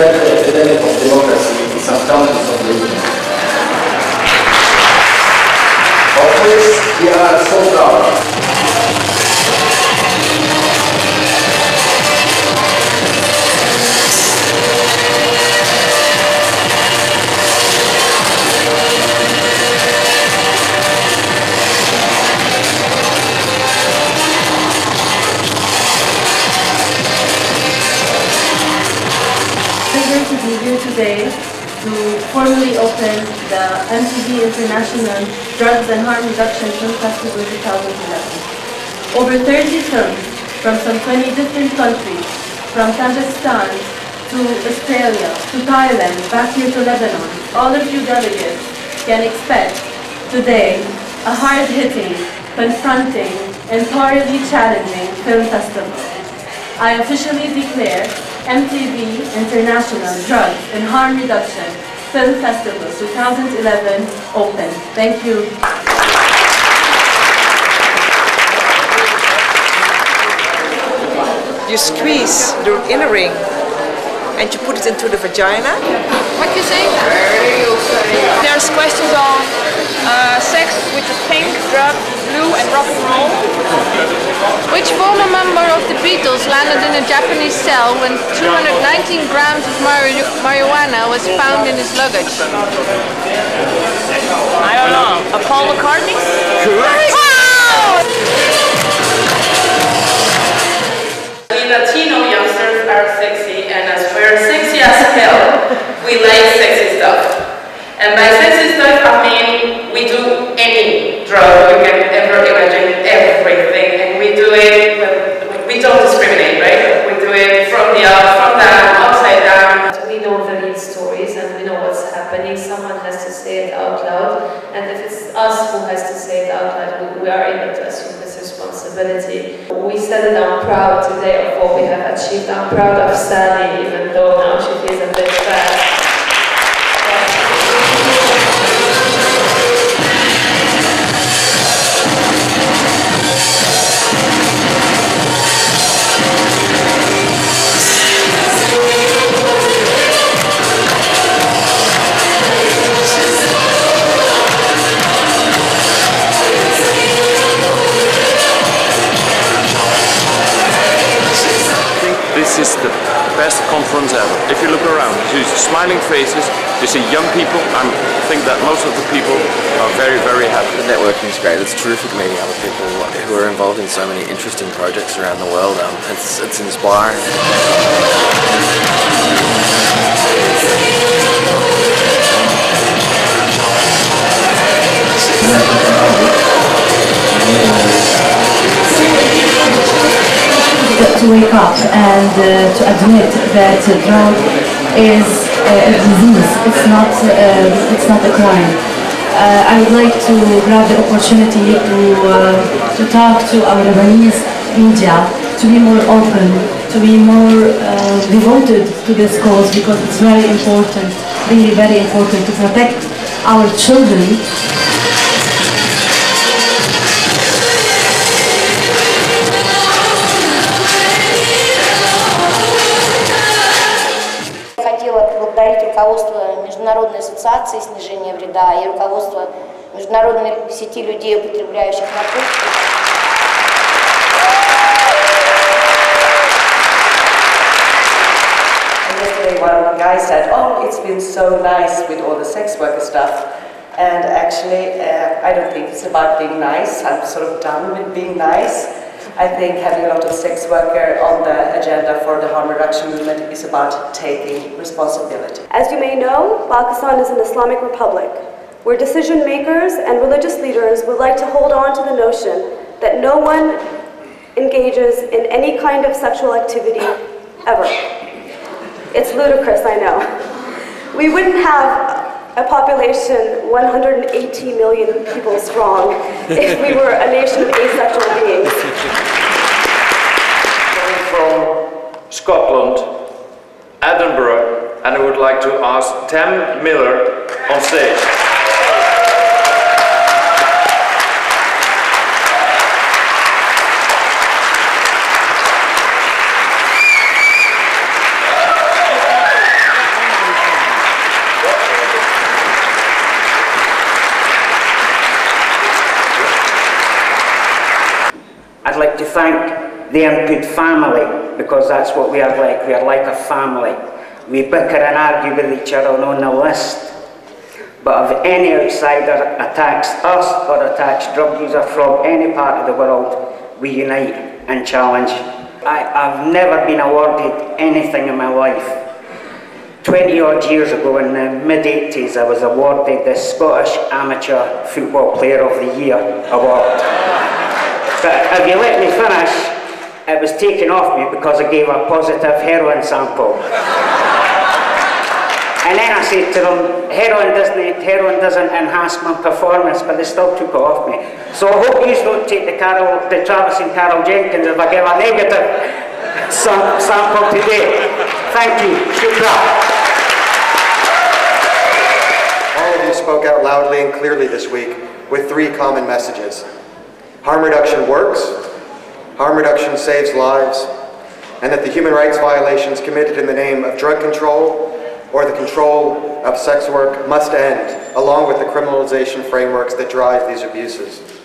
represent the epidemic of democracy in some countries of the Union. Of which we are so proud. To be here today to formally open the MTV International Drugs and Harm Reduction Film Festival 2011. Over 30 films from some 20 different countries, from Kazakhstan to Australia to Thailand, back here to Lebanon. All of you delegates can expect today a hard-hitting, confronting, and thoroughly challenging film festival. I officially declare MTV International Drugs and Harm Reduction Film Festival 2011 open. Thank you. You squeeze the inner ring and you put it into the vagina. What you say? There's questions on sex with the pink, drug, blue and rock and roll. Which former member of the Beatles landed in a Japanese cell when 219 grams of marijuana was found in his luggage? I don't know. Paul McCartney? Correct! Wow! We Latino youngsters are sexy, and as we're sexy as hell, we like sexy stuff. And by sexy stuff, I mean we do any drug you can ever imagine, everything, and we do it. We don't discriminate, right? We do it from the up, from down, upside down. We know the real stories and we know what's happening. Someone has to say it out loud, and if it's us who has to say it out loud, we are able to assume this responsibility. We said it, I'm proud today of what we have achieved. I'm proud of Sally, even though now she feels a bit bad. This is the best conference ever. If you look around, you see smiling faces, you see young people. I think that most of the people are very, very happy. The networking is great. It's terrific meeting other people who are involved in so many interesting projects around the world. It's inspiring. To wake up and to admit that drug is a disease. It's not a crime. I would like to grab the opportunity to talk to our Lebanese media to be more open, to be more devoted to this cause, because it's very important, really very important to protect our children. Поблагодарить руководство Международной ассоциации снижения вреда и руководство Международной сети людей, употребляющих наркотики. Yesterday one of the guys said, "Oh, it's been so nice with all the sex worker stuff." And actually, I don't think it's about being nice. I'm sort of done with being nice. I think having a lot of sex worker on the agenda for the harm reduction movement is about taking responsibility. As you may know, Pakistan is an Islamic republic where decision makers and religious leaders would like to hold on to the notion that no one engages in any kind of sexual activity ever. It's ludicrous, I know. We wouldn't have a population 180 million people strong if we were a nation of asexual beings. From Scotland, Edinburgh, and I would like to ask Tam Miller on stage. to thank the Input family, because that's what we are like. We are like a family. We bicker and argue with each other on the list. But if any outsider attacks us or attacks drug users from any part of the world, we unite and challenge. I've never been awarded anything in my life. 20 odd years ago, in the mid-80s, I was awarded the Scottish Amateur Football Player of the Year award. But if you let me finish, it was taken off me because I gave a positive heroin sample. And then I said to them, heroin doesn't enhance my performance, but they still took it off me. So I hope you don't take the Travis and Carol Jenkins if I give a negative sample today. Thank you. Shukra. All of you spoke out loudly and clearly this week with 3 common messages. Harm reduction works, harm reduction saves lives, and that the human rights violations committed in the name of drug control or the control of sex work must end, along with the criminalization frameworks that drive these abuses.